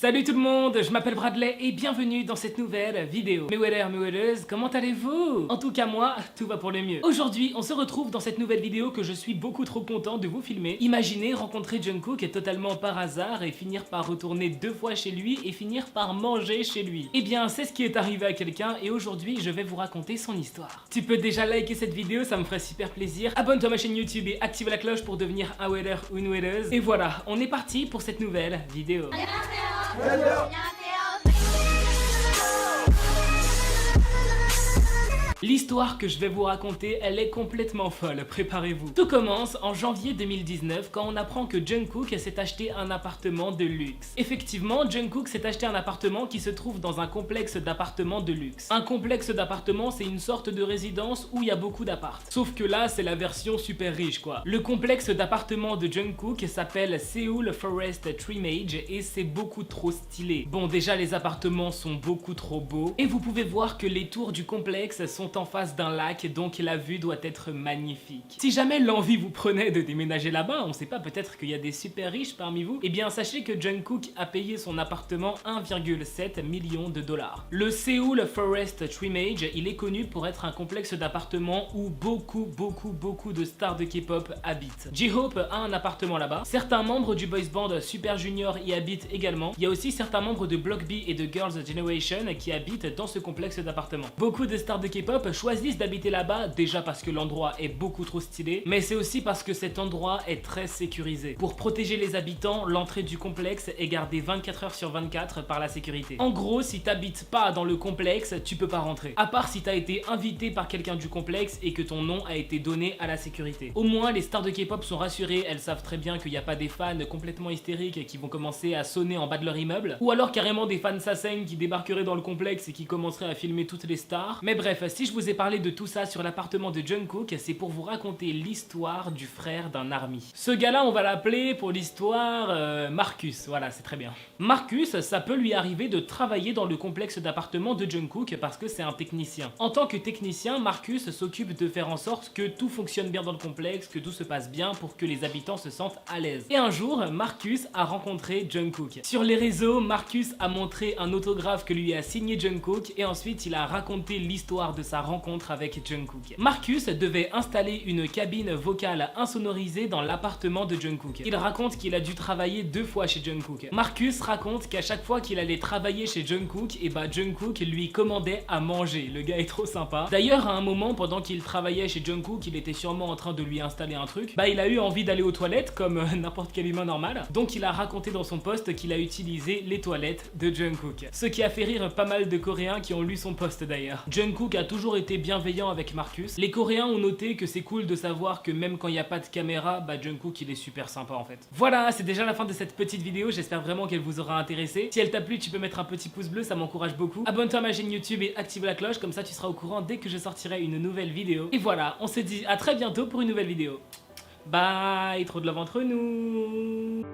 Salut tout le monde, je m'appelle Bradley et bienvenue dans cette nouvelle vidéo. Mes wedders, mes wedders, comment allez-vous? En tout cas moi, tout va pour le mieux. Aujourd'hui, on se retrouve dans cette nouvelle vidéo que je suis beaucoup trop content de vous filmer. Imaginez rencontrer Jungkook totalement par hasard et finir par retourner 2 fois chez lui et finir par manger chez lui. Eh bien, c'est ce qui est arrivé à quelqu'un et aujourd'hui, je vais vous raconter son histoire. Tu peux déjà liker cette vidéo, ça me ferait super plaisir. Abonne-toi à ma chaîne YouTube et active la cloche pour devenir un wedder ou une weddeuse. Et voilà, on est parti pour cette nouvelle vidéo. L'histoire que je vais vous raconter, elle est complètement folle, préparez-vous. Tout commence en janvier 2019 quand on apprend que Jungkook s'est acheté un appartement de luxe. Effectivement, Jungkook s'est acheté un appartement qui se trouve dans un complexe d'appartements de luxe. Un complexe d'appartements, c'est une sorte de résidence où il y a beaucoup d'appartes. Sauf que là, c'est la version super riche quoi. Le complexe d'appartements de Jungkook s'appelle Seoul Forest Trimage et c'est beaucoup trop stylé. Bon, déjà les appartements sont beaucoup trop beaux et vous pouvez voir que les tours du complexe sont en face d'un lac, donc la vue doit être magnifique. Si jamais l'envie vous prenait de déménager là-bas, on sait pas, peut-être qu'il y a des super riches parmi vous, eh bien sachez que Jungkook a payé son appartement 1,7 million de dollars. Le Seoul Forest Trimage, il est connu pour être un complexe d'appartements où beaucoup de stars de K-pop habitent. J-Hope a un appartement là-bas, certains membres du boys band Super Junior y habitent également, il y a aussi certains membres de Block B et de Girls' Generation qui habitent dans ce complexe d'appartements. Beaucoup de stars de K-pop choisissent d'habiter là-bas, déjà parce que l'endroit est beaucoup trop stylé, mais c'est aussi parce que cet endroit est très sécurisé. Pour protéger les habitants, l'entrée du complexe est gardée 24 heures sur 24 par la sécurité. En gros, si t'habites pas dans le complexe, tu peux pas rentrer. À part si t'as été invité par quelqu'un du complexe et que ton nom a été donné à la sécurité. Au moins, les stars de K-pop sont rassurées, elles savent très bien qu'il n'y a pas des fans complètement hystériques qui vont commencer à sonner en bas de leur immeuble, ou alors carrément des fans sassènes qui débarqueraient dans le complexe et qui commenceraient à filmer toutes les stars. Mais bref, si je vous ai parlé de tout ça sur l'appartement de Jungkook, c'est pour vous raconter l'histoire du frère d'un army. Ce gars-là, on va l'appeler pour l'histoire Marcus, voilà, c'est très bien. Marcus, ça peut lui arriver de travailler dans le complexe d'appartements de Jungkook parce que c'est un technicien. En tant que technicien, Marcus s'occupe de faire en sorte que tout fonctionne bien dans le complexe, que tout se passe bien pour que les habitants se sentent à l'aise. Et un jour, Marcus a rencontré Jungkook. Sur les réseaux, Marcus a montré un autographe que lui a signé Jungkook et ensuite il a raconté l'histoire de sa rencontre avec Jungkook. Marcus devait installer une cabine vocale insonorisée dans l'appartement de Jungkook. Il raconte qu'il a dû travailler 2 fois chez Jungkook. Marcus raconte qu'à chaque fois qu'il allait travailler chez Jungkook, et bah Jungkook lui commandait à manger. Le gars est trop sympa. D'ailleurs, à un moment, pendant qu'il travaillait chez Jungkook, il était sûrement en train de lui installer un truc. Bah il a eu envie d'aller aux toilettes comme n'importe quel humain normal. Donc il a raconté dans son post qu'il a utilisé les toilettes de Jungkook. Ce qui a fait rire pas mal de Coréens qui ont lu son post d'ailleurs. Jungkook a toujours été bienveillant avec Marcus. Les Coréens ont noté que c'est cool de savoir que même quand il n'y a pas de caméra, bah Jungkook il est super sympa en fait. Voilà, c'est déjà la fin de cette petite vidéo, j'espère vraiment qu'elle vous aura intéressé. Si elle t'a plu, tu peux mettre un petit pouce bleu, ça m'encourage beaucoup. Abonne-toi à ma chaîne YouTube et active la cloche, comme ça tu seras au courant dès que je sortirai une nouvelle vidéo. Et voilà, on se dit à très bientôt pour une nouvelle vidéo. Bye, trop de love entre nous.